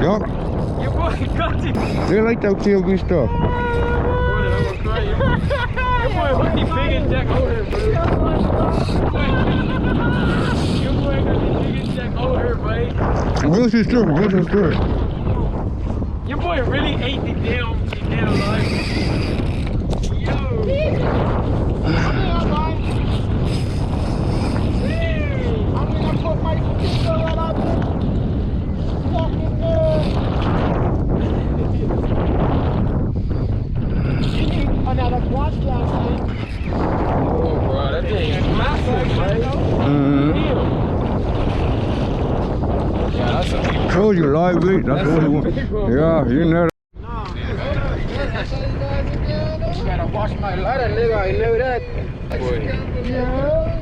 Yup. Your boy got it. They like that TLB stuff. Your boy Hoodie big and Jack over, bro. Your boy got the biggest Jack over, buddy. This is true. This is true. Your boy really ate the damn life. Yo. I put my finger right out there. Fucking you need another quad down, man. Oh, bro, that thing is massive, right? Yeah, that's a big Told you live weight. That's what you want. Yeah, you know. Gotta wash my lighter, nigga. I know that. Boy. Yeah.